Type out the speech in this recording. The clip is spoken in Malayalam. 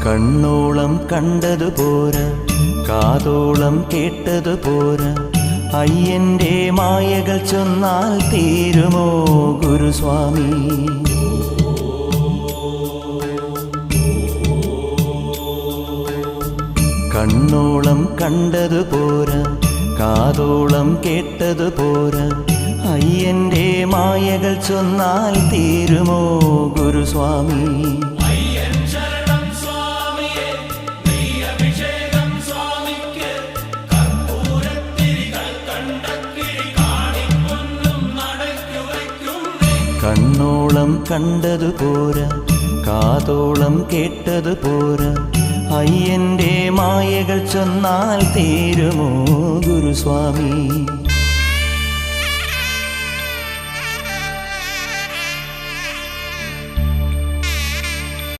കണ്ണോളം കണ്ടതു പോരാ, കാതോളം കേട്ടതു പോരാ, അയ്യന്റെ മായകൾ ചൊന്നാൽ തീരുമോ ഗുരുസ്വാമി? കണ്ണോളം കണ്ടതു പോരാ, കാതോളം കേട്ടതു പോരാ, അയ്യന്റെ മായകൾ ചൊന്നാൽ തീരുമോ ഗുരുസ്വാമി? കണ്ണോളം കണ്ടതു പോരാ, കാതോളം കേട്ടതു പോരാ, അയ്യന്റെ മായകൾ ചൊന്നാൽ തീരുമോ ഗുരുസ്വാമി?